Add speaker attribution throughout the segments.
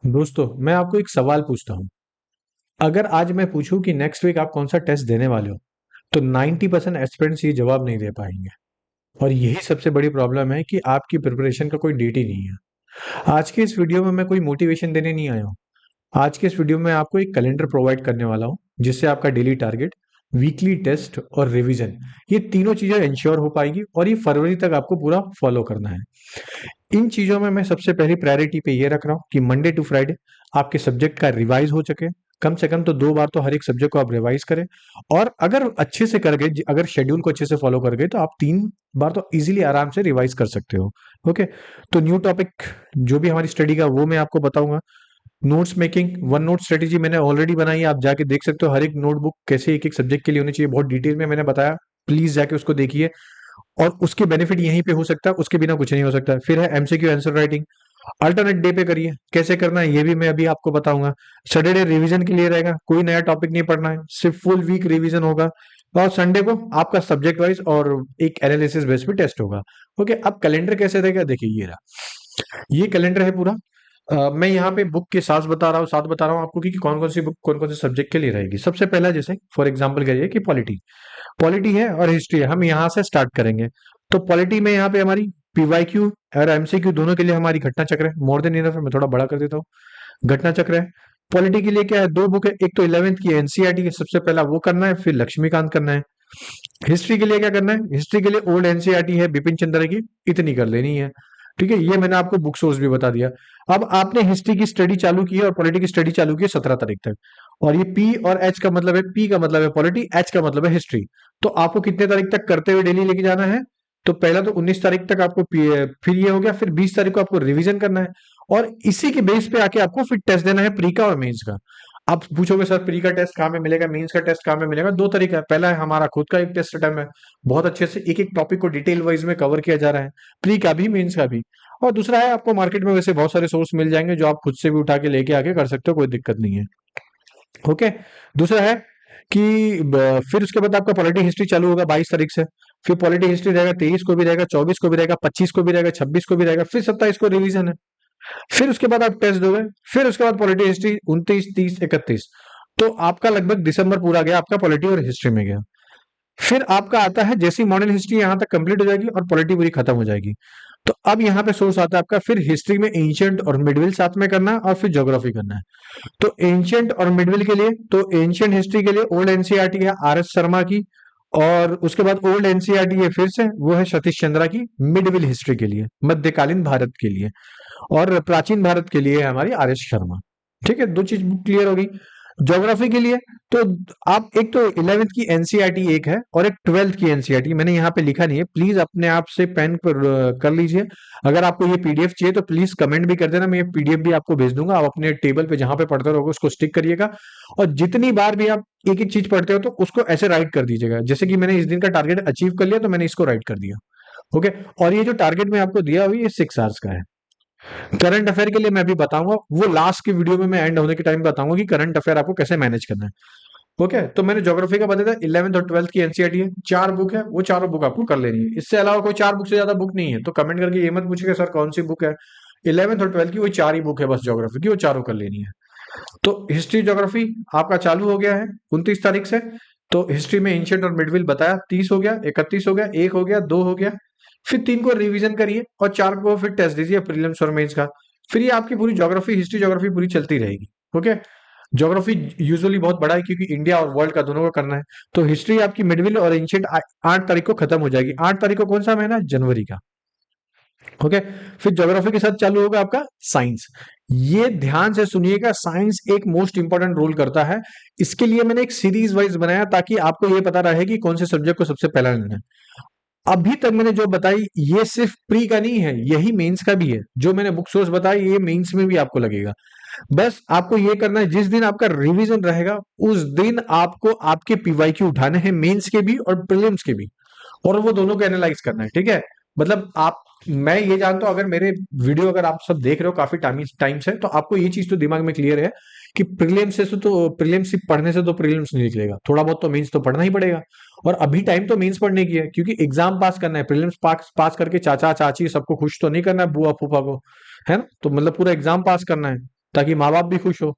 Speaker 1: दोस्तों, मैं आपको एक सवाल पूछता हूँ। अगर आज मैं पूछूं कि नेक्स्ट वीक आप कौन सा टेस्ट देने वाले हो, तो 90% एस्पिरेंट्स ये जवाब नहीं दे पाएंगे। और यही सबसे बड़ी प्रॉब्लम है कि आपकी प्रिपरेशन का कोई डेट ही नहीं है। आज के इस वीडियो में मैं कोई मोटिवेशन देने नहीं आया हूँ। आज के इस वीडियो में आपको एक कैलेंडर प्रोवाइड करने वाला हूँ, जिससे आपका डेली टारगेट, वीकली टेस्ट और रिवीजन, ये तीनों चीजें इंश्योर हो पाएगी और ये फरवरी तक आपको पूरा फॉलो करना है। इन चीजों में मैं सबसे पहली प्रायोरिटी पे ये रख रहा हूँ कि मंडे टू फ्राइडे आपके सब्जेक्ट का रिवाइज हो सके। कम से कम तो 2 बार तो हर एक सब्जेक्ट को आप रिवाइज करें। और अगर अच्छे से कर गए, अगर शेड्यूल को अच्छे से फॉलो कर गए, तो आप 3 बार तो इजीली आराम से रिवाइज कर सकते हो। ओके। तो न्यू टॉपिक जो भी हमारी स्टडी का, वो मैं आपको बताऊंगा। Notes making, one note strategy मैंने ऑलरेडी बनाई है, आप जाके देख सकते हो। हर एक नोटबुक कैसे एक एक सब्जेक्ट के लिए होनी चाहिए, बहुत डिटेल में मैंने बताया। प्लीज जाके उसको देखिए। और उसके बेनिफिट यहीं पे हो सकता है, उसके बिना कुछ नहीं हो सकता। फिर है MCQ answer writing. Alternate day पे करिए, कैसे करना है ये भी मैं अभी आपको बताऊंगा। सैटरडे रिवीजन के लिए रहेगा, कोई नया टॉपिक नहीं पढ़ना है, सिर्फ फुल वीक रिवीजन होगा। और संडे को आपका सब्जेक्ट वाइज और एक एनालिसिस बेस पे टेस्ट होगा। ओके। अब कैलेंडर कैसे रहेगा, देखिए ये रहा, ये कैलेंडर है पूरा। मैं यहाँ पे बुक के साथ बता रहा हूँ आपको कि कौन कौन सी बुक कौन कौन से सब्जेक्ट के लिए रहेगी। सबसे पहला, जैसे फॉर एग्जाम्पल करिए कि पॉलिटी, पॉलिटी है और हिस्ट्री है, हम यहाँ से स्टार्ट करेंगे। तो पॉलिटी में यहाँ पे हमारी पीवाईक्यू और एमसीक्यू दोनों के लिए हमारी घटना चक्र है। मोर देन इनफ है, मैं थोड़ा बड़ा कर देता हूँ। घटना चक्र है। पॉलिटी के लिए क्या है, 2 बुक है। एक तो 11वीं की एनसीईआरटी है, सबसे पहला वो करना है, फिर लक्ष्मीकांत करना है। हिस्ट्री के लिए क्या करना है, हिस्ट्री के लिए ओल्ड एनसीईआरटी है बिपिन चंद्र की, इतनी कर लेनी है। ठीक है, ये मैंने आपको बुक सोर्स भी बता दिया। अब आपने हिस्ट्री की स्टडी चालू की है और पॉलिटी की स्टडी चालू की है 17 तारीख तक। और ये पी और एच का मतलब है, पी का मतलब है पॉलिटी, एच का मतलब है हिस्ट्री। तो आपको कितने तारीख तक करते हुए डेली लेके जाना है। तो पहला तो 19 तारीख तक आपको फिर ये हो गया, फिर 20 तारीख को आपको रिवीजन करना है। और इसी के बेस पे आके आपको फिर टेस्ट देना है, प्री का और मेंस का। आप पूछोगे सर प्री का टेस्ट कहाँ में मिलेगा, मेंस का टेस्ट कहाँ में मिलेगा। दो तरीका है, पहला है हमारा खुद का एक टेस्ट अटेम्प्ट है, बहुत अच्छे से एक एक टॉपिक को डिटेल वाइज में कवर किया जा रहा है, प्री का भी मेंस का भी। और दूसरा है, आपको मार्केट में वैसे बहुत सारे सोर्स मिल जाएंगे जो आप खुद से भी उठा के लेके आके कर सकते हो, कोई दिक्कत नहीं है। ओके। दूसरा है कि फिर उसके बाद आपका पॉलिटी हिस्ट्री चालू होगा 22 तारीख से। फिर पॉलिटी हिस्ट्री रहेगा, 23 को भी रहेगा, 24 को भी रहेगा, 25 को भी रहेगा, 26 को भी रहेगा, फिर 27 को रिवीजन है। फिर उसके बाद आप टेस्ट दोगे। फिर उसके बाद पॉलिटी हिस्ट्री 29, 30, 31। तो आपका लगभग दिसंबर पूरा गया, आपका पॉलिटी और हिस्ट्री में गया। फिर आपका आता है, जैसी मॉडर्न हिस्ट्री यहां तक कंप्लीट हो जाएगी और पॉलिटी पूरी खत्म हो जाएगी। तो अब यहाँ पे सोर्स आता है आपका, फिर हिस्ट्री में एंशियंट और मिडविल साथ में करना है, और फिर ज्योग्राफी करना है। तो एंशियंट और मिडविल के लिए, तो एंशियंट हिस्ट्री के लिए ओल्ड एनसीईआरटी है आर एस शर्मा की। और उसके बाद ओल्ड एनसीईआरटी है फिर से, वो है सतीश चंद्रा की, मिडविल हिस्ट्री के लिए, मध्यकालीन भारत के लिए। और प्राचीन भारत के लिए है हमारी आर एस शर्मा। ठीक है, दो चीज क्लियर होगी। ज्योग्राफी के लिए, तो आप एक तो 11वीं की एनसीईआरटी एक है और एक 12वीं की एनसीईआरटी, मैंने यहाँ पे लिखा नहीं है, प्लीज अपने आप से पेन पर कर लीजिए। अगर आपको ये पीडीएफ चाहिए तो प्लीज कमेंट भी कर देना, मैं ये पीडीएफ भी आपको भेज दूंगा। आप अपने टेबल पे जहां पे पढ़ते रहोगे उसको स्टिक करिएगा। और जितनी बार भी आप एक एक चीज पढ़ते हो तो उसको ऐसे राइट कर दीजिएगा, जैसे कि मैंने इस दिन का टारगेट अचीव कर लिया तो मैंने इसको राइट कर दिया। ओके। और ये जो टारगेट मैं आपको दिया हुआ, ये 6 आवर्स का है। करंट अफेयर के लिए मैं भी बताऊंगा, वो लास्ट की वीडियो में मैं एंड होने के टाइम बताऊंगा कि करंट अफेयर आपको कैसे मैनेज करना है। ओके। तो मैंने ज्योग्राफी का बताया था, 11वीं और 12वीं की एनसीईआरटी है, 4 बुक है, वो चारों बुक आपको कर लेनी है। इससे अलावा कोई 4 बुक से ज्यादा बुक नहीं है, तो कमेंट करके ये मत पूछिएगा सर कौन सी बुक है। 11वीं और 12वीं की वही 4 ही बुक है बस, ज्योग्राफी की, वो चारों कर लेनी है। तो हिस्ट्री ज्योग्राफी आपका चालू हो गया है 29 तारीख से। तो हिस्ट्री में एंशियंट और मिडविल बताया, 30 हो गया, 31 हो गया, 1 हो गया, 2 हो गया। फिर 3 को रिवीजन करिए और 4 को फिर टेस्ट दीजिए प्रीलिम्स और मेंस का। फिर ये आपकी पूरी ज्योग्राफी, हिस्ट्री ज्योग्राफी पूरी चलती रहेगी। ओके। ज्योग्राफी यूजुअली बहुत बड़ा है क्योंकि इंडिया और वर्ल्ड का दोनों का करना है। तो हिस्ट्री आपकी मिडविल और एंशियंट 8 तारीख को खत्म हो जाएगी। 8 तारीख को कौन सा महीना है, जनवरी का। ओके। फिर ज्योग्राफी के साथ चालू होगा आपका साइंस। ये ध्यान से सुनिएगा, साइंस एक मोस्ट इंपॉर्टेंट रोल करता है। इसके लिए मैंने एक सीरीज वाइज बनाया ताकि आपको ये पता रहे कि कौन से सब्जेक्ट को सबसे पहला लेना है। अभी तक मैंने जो बताई ये सिर्फ प्री का नहीं है, यही मेंस का भी है। जो मैंने बुक सोर्स बताई ये मेंस में भी आपको लगेगा। बस आपको ये करना है, जिस दिन आपका रिवीजन रहेगा उस दिन आपको आपके पीवाईक्यू उठाने हैं, मेंस के भी और प्रीलिम्स के भी। और वो दोनों को एनालाइज करना है। ठीक है। मतलब आप, मैं ये जानता हूं, अगर मेरे वीडियो अगर आप सब देख रहे हो काफी टाइम से, तो आपको ये चीज तो दिमाग में क्लियर है कि प्रीलिम्स से तो प्रीलिम्स सिर्फ पढ़ने से तो प्रीलिम्स नहीं निकलेगा, थोड़ा बहुत तो मेंस तो पढ़ना ही पड़ेगा। और अभी टाइम तो मेंस पढ़ने की है, क्योंकि एग्जाम पास करना है। प्रीलिम्स पास करके चाचा चाची सबको खुश तो नहीं करना है, बुआ फूफा को, है ना। तो मतलब पूरा एग्जाम पास करना है। ताकि माँ बाप भी खुश हो।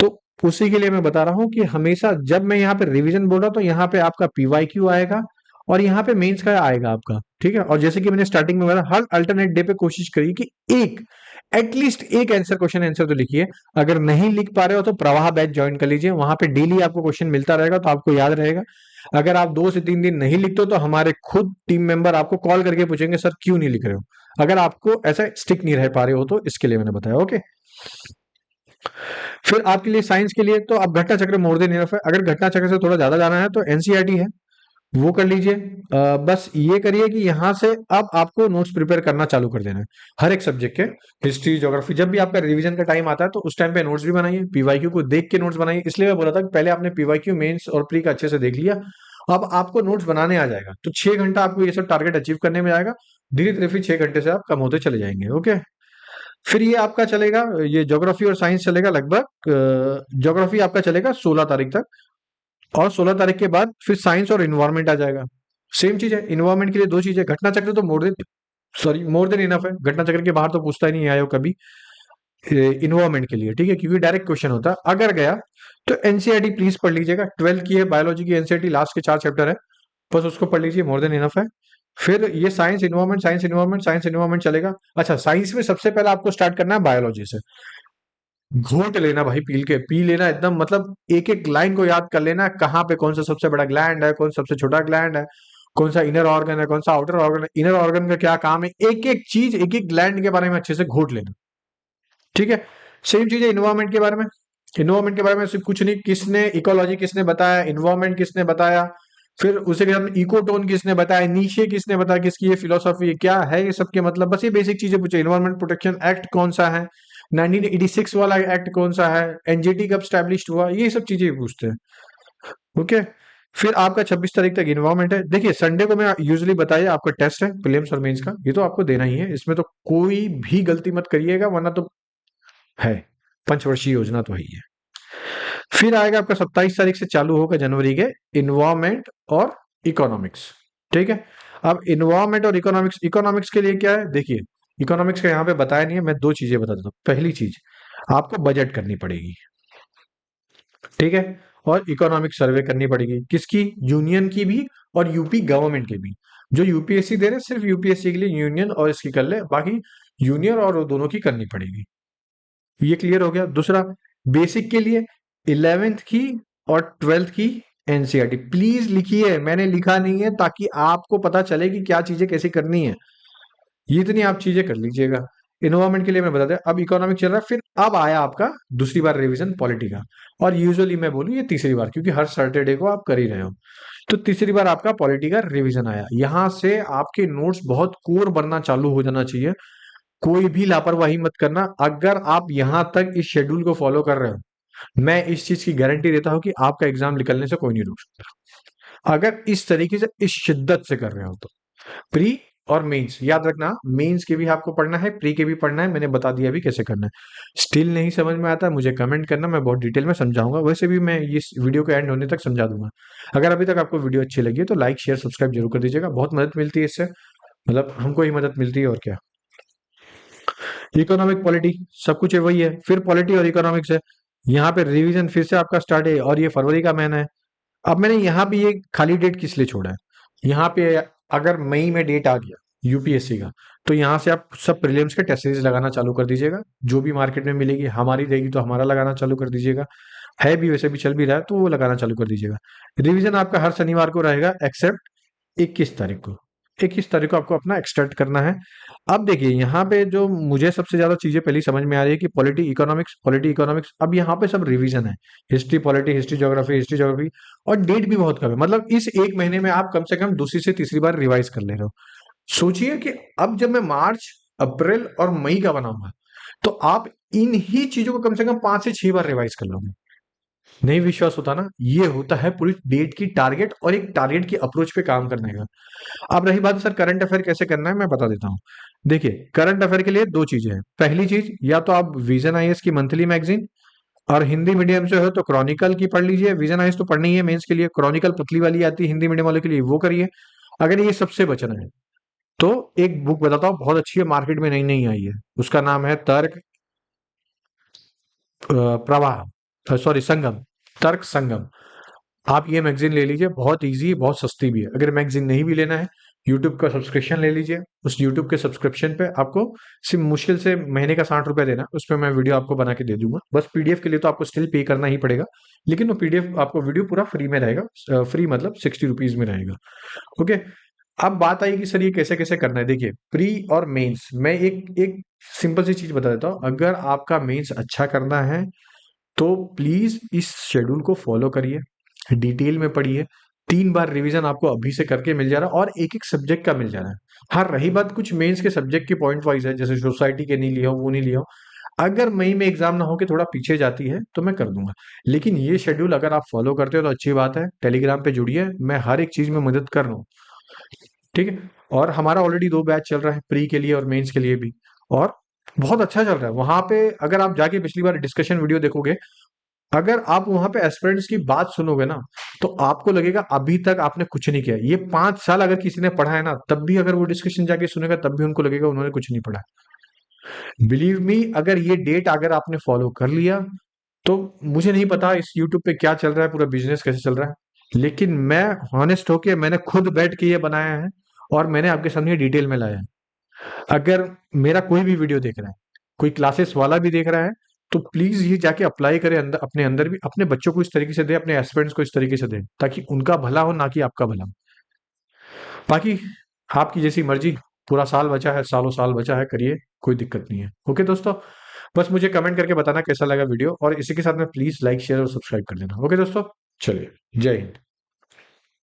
Speaker 1: तो उसी के लिए मैं बता रहा हूँ कि हमेशा जब मैं यहाँ पे रिवीजन बोल रहा हूँ तो यहाँ पे आपका पीवाईक्यू आएगा और यहाँ पे मेंस का आएगा आपका, ठीक है। और जैसे कि मैंने स्टार्टिंग में बताया, हर अल्टरनेट डे पे कोशिश करिए कि एक एटलीस्ट एक आंसर, क्वेश्चन आंसर तो लिखिए। अगर नहीं लिख पा रहे हो तो प्रवाह बैच ज्वाइन कर लीजिए, वहां पे डेली आपको क्वेश्चन मिलता रहेगा तो आपको याद रहेगा। अगर आप 2 से 3 दिन नहीं लिखते हो तो हमारे खुद टीम मेंबर आपको कॉल करके पूछेंगे सर क्यों नहीं लिख रहे हो, अगर आपको ऐसा स्टिक नहीं रह पा रहे हो तो, इसके लिए मैंने बताया। ओके। फिर आपके लिए साइंस के लिए तो अब घटना चक्र मोर देन इनफ है। अगर घटना चक्र से थोड़ा ज्यादा जाना है तो एनसीईआरटी है, वो कर लीजिए। बस ये करिए कि यहाँ से अब आपको नोट्स प्रिपेयर करना चालू कर देना है हर एक सब्जेक्ट के। हिस्ट्री, ज्योग्राफी, जब भी आपका रिवीजन का टाइम आता है तो उस टाइम पे नोट्स भी बनाइए, पीवाईक्यू को देख के नोट्स बनाइए। इसलिए मैं बोला था कि पहले आपने पीवाईक्यू, मेंस और प्री का अच्छे से देख लिया, अब आपको नोट्स बनाने आ जाएगा तो 6 घंटा आपको ये सब टारगेट अचीव करने में आएगा। धीरे धीरे फिर 6 घंटे से आप कम होते चले जाएंगे। ओके। फिर ये आपका चलेगा, ये ज्योग्राफी और साइंस चलेगा लगभग, ज्योग्राफी आपका चलेगा 16 तारीख तक, और 16 तारीख के बाद फिर साइंस और इन्वायरमेंट आ जाएगा। सेम चीज है, इन्वायरमेंट के लिए दो चीजें, घटना चक्र तो मोर देन इनफ है, घटना चक्र के बाहर तो पूछता ही नहीं आया हो कभी। इन्वायरमेंट के लिए ठीक है, क्योंकि डायरेक्ट क्वेश्चन होता है। अगर गया तो एनसीईआरटी प्लीज पढ़ लीजिएगा, 12th की है बायोलॉजी की एनसीईआरटी, लास्ट के 4 चैप्टर है, बस उसको पढ़ लीजिए, मोर देन इनफ है। फिर ये science environment, science environment, science environment चलेगा। अच्छा, साइंस में सबसे पहले आपको स्टार्ट करना है बायोलॉजी से। घोट लेना भाई, पी लेना एकदम, मतलब एक एक लाइन को याद कर लेना, कहाँ पे कौन सा सबसे बड़ा ग्लैंड है, कौन सा सबसे छोटा ग्लैंड है, कौन सा इनर ऑर्गन है, कौन सा आउटर ऑर्गन है, इनर ऑर्गन का क्या काम है, एक एक चीज, एक एक ग्लैंड के बारे में अच्छे से घोट लेना। ठीक है। सेम चीज है इन्वायरमेंट के बारे में। इन्वायरमेंट के बारे में सिर्फ कुछ नहीं, किसने इकोलॉजी किसने बताया, इन्वायरमेंट किसने बताया, फिर उसे इकोटोन किसने बताया, नीचे किसने बताया, किसकी ये फिलोसॉफी क्या है, ये सबके मतलब, बस ये बेसिक चीजें पूछे। इन्वायरमेंट प्रोटेक्शन एक्ट कौन सा है, 1986 वाला एक्ट कौन सा है, एनजीटी कब स्टैब्लिश हुआ, ये सब चीजें पूछते हैं। ओके। फिर आपका 26 तारीख तक इन्वायरमेंट है। देखिए संडे को मैं यूजुअली बताइए आपका टेस्ट है प्रीलिम्स और मेंस का, ये तो आपको देना ही है, इसमें तो कोई भी गलती मत करिएगा वरना तो है, पंचवर्षीय योजना तो है ही है। फिर आएगा आपका 27 तारीख से चालू होगा जनवरी के इन्वायरमेंट और इकोनॉमिक्स। ठीक है। अब इन्वायरमेंट और इकोनॉमिक्स, इकोनॉमिक्स के लिए क्या है देखिए, इकोनॉमिक्स का यहाँ पे बताया नहीं है, मैं दो चीजें बता देता हूँ। पहली चीज, आपको बजट करनी पड़ेगी, ठीक है, और इकोनॉमिक सर्वे करनी पड़ेगी, किसकी, यूनियन की भी और यूपी गवर्नमेंट की भी। जो यूपीएससी दे रहे सिर्फ यूपीएससी के लिए यूनियन और इसकी कर ले, बाकी यूनियन और वो दोनों की करनी पड़ेगी। ये क्लियर हो गया। दूसरा, बेसिक के लिए 11th की और 12th की एनसीईआरटी प्लीज लिखिए, मैंने लिखा नहीं है ताकि आपको पता चले कि क्या चीजें कैसे करनी है, ये इतनी आप चीजें कर लीजिएगा। इन्वायरमेंट के लिए मैं बता दें, अब इकोनॉमिक चल रहा है, फिर अब आया आपका दूसरी बार रिवीजन पॉलिटी का, और यूजुअली मैं बोलूँ ये तीसरी बार, क्योंकि हर सैटरडे को आप कर ही रहे हो, तो तीसरी बार आपका पॉलिटी का रिवीजन आया। यहां से आपके नोट्स बहुत कोर बनना चालू हो जाना चाहिए, कोई भी लापरवाही मत करना। अगर आप यहां तक इस शेड्यूल को फॉलो कर रहे हो, मैं इस चीज की गारंटी देता हूं कि आपका एग्जाम निकलने से कोई नहीं रोक सकता, अगर इस तरीके से इस शिद्दत से कर रहे हो तो। प्री और मेंस याद रखना, मेंस के भी आपको पढ़ना है, प्री के भी पढ़ना है, मैंने बता दिया अभी कैसे करना है। स्टिल नहीं समझ में आता है मुझे कमेंट करना, मैं बहुत डिटेल में समझाऊंगा, वैसे भी मैं इस वीडियो के एंड होने तक समझा दूंगा। अगर अभी तक आपको वीडियो अच्छी लगी है तो लाइक शेयर सब्सक्राइब जरूर कर दीजिएगा, बहुत मदद मिलती है इससे, मतलब हमको ही मदद मिलती है और क्या। इकोनॉमिक पॉलिटी सब कुछ है वही है, फिर पॉलिटी और इकोनॉमिक्स है। यहाँ पे रिवीजन फिर से आपका स्टार्ट है, और ये फरवरी का महीना है। अब मैंने यहाँ पे ये खाली डेट किस लिए छोड़ा है, यहाँ पे अगर मई में डेट आ गया यूपीएससी का, तो यहाँ से आप सब प्रीलिम्स के टेस्ट सीरीज लगाना चालू कर दीजिएगा, जो भी मार्केट में मिलेगी, हमारी रहेगी तो हमारा लगाना चालू कर दीजिएगा, है भी वैसे भी चल भी रहा है तो वो लगाना चालू कर दीजिएगा। रिवीजन आपका हर शनिवार को रहेगा एक्सेप्ट 21 तारीख को, 21 तारीख को आपको अपना एक्सटर्ट करना है। अब देखिए यहाँ पे जो मुझे सबसे ज्यादा चीजें पहली समझ में आ रही है कि पॉलिटी इकोनॉमिक्स, अब यहाँ पे सब रिवीजन है, हिस्ट्री पॉलिटी, हिस्ट्री ज्योग्राफी, और डेट भी बहुत कम है, मतलब इस एक महीने में आप कम से कम दूसरी से तीसरी बार रिवाइज कर ले रहे हो। सोचिए कि अब जब मैं मार्च, अप्रैल और मई का बनाऊंगा तो आप इन ही चीजों को कम से कम 5 से 6 बार रिवाइज कर लोगे। नहीं विश्वास होता ना, ये होता है पूरी डेट की टारगेट और एक टारगेट की अप्रोच पे काम करने का। अब रही बात सर करंट अफेयर कैसे करना है, मैं बता देता हूँ। देखिए करंट अफेयर के लिए दो चीजें हैं, पहली चीज या तो आप विजन आईएएस की मंथली मैगजीन, और हिंदी मीडियम से हो तो क्रॉनिकल की पढ़ लीजिए, विजन आईएएस तो पढ़नी ही है मेंस के लिए, क्रॉनिकल पतली वाली आती है हिंदी मीडियम वाले के लिए, वो करिए। अगर ये सबसे बचना है तो एक बुक बताता हूँ बहुत अच्छी है, मार्केट में नई नई आई है, उसका नाम है तर्क प्रवाह, सॉरी, संगम, तर्क संगम। आप ये मैगजीन ले लीजिए, बहुत इजी, बहुत सस्ती भी है। अगर मैगजीन नहीं भी लेना है, यूट्यूब का सब्सक्रिप्शन ले लीजिए। उस यूट्यूब के सब्सक्रिप्शन पे आपको सिर्फ मुश्किल से महीने का 60 रुपए देना, उस पर मैं वीडियो आपको बना के दे दूंगा। बस पीडीएफ के लिए तो आपको स्टिल पे करना ही पड़ेगा, लेकिन वो पीडीएफ आपको वीडियो पूरा फ्री में रहेगा, फ्री मतलब 60 रुपीज में रहेगा। ओके। अब बात आई कि सर ये कैसे कैसे करना है। देखिए, प्री और मेंस, मैं एक एक सिंपल सी चीज बता देता हूँ। अगर आपका मेंस अच्छा करना है तो प्लीज इस शेड्यूल को फॉलो करिए, डिटेल में पढ़िए। 3 बार रिवीजन आपको अभी से करके मिल जा रहा है, और एक एक सब्जेक्ट का मिल जा रहा है। हाँ, रही बात कुछ मेंस के सब्जेक्ट की पॉइंट वाइज है, जैसे सोसाइटी के नहीं लिया हो, वो नहीं लिया हो, अगर मई में एग्जाम ना हो के थोड़ा पीछे जाती है तो मैं कर दूंगा। लेकिन ये शेड्यूल अगर आप फॉलो करते हो तो अच्छी बात है। टेलीग्राम पे जुड़िए, मैं हर एक चीज में मदद कर रहा हूँ। ठीक है। और हमारा ऑलरेडी 2 बैच चल रहा है, प्री के लिए और मेंस के लिए भी, और बहुत अच्छा चल रहा है। वहां पे अगर आप जाके पिछली बार डिस्कशन वीडियो देखोगे, अगर आप वहां पे एस्पिरेंट्स की बात सुनोगे ना, तो आपको लगेगा अभी तक आपने कुछ नहीं किया। ये 5 साल अगर किसी ने पढ़ा है ना, तब भी अगर वो डिस्कशन जाके सुनेगा, तब भी उनको लगेगा उन्होंने कुछ नहीं पढ़ा। बिलीव मी, अगर ये डेट अगर आपने फॉलो कर लिया, तो मुझे नहीं पता इस यूट्यूब पे क्या चल रहा है, पूरा बिजनेस कैसे चल रहा है, लेकिन मैं हॉनेस्ट होके मैंने खुद बैठ के ये बनाया है, और मैंने आपके सामने डिटेल में लाया है। अगर मेरा कोई भी वीडियो देख रहा है, कोई क्लासेस वाला भी देख रहा है, तो प्लीज ये जाके अप्लाई करे अंदर, अपने अंदर भी, अपने बच्चों को इस तरीके से दे, अपने एस्पिरेंट्स को इस तरीके से दे, ताकि उनका भला हो, ना कि आपका भला हो। बाकी आपकी जैसी मर्जी, पूरा साल बचा है, सालों साल बचा है, करिए, कोई दिक्कत नहीं है। ओके दोस्तों, बस मुझे कमेंट करके बताना कैसा लगा वीडियो, और इसी के साथ में प्लीज लाइक, शेयर और सब्सक्राइब कर देना। ओके दोस्तों, चलिए, जय हिंद।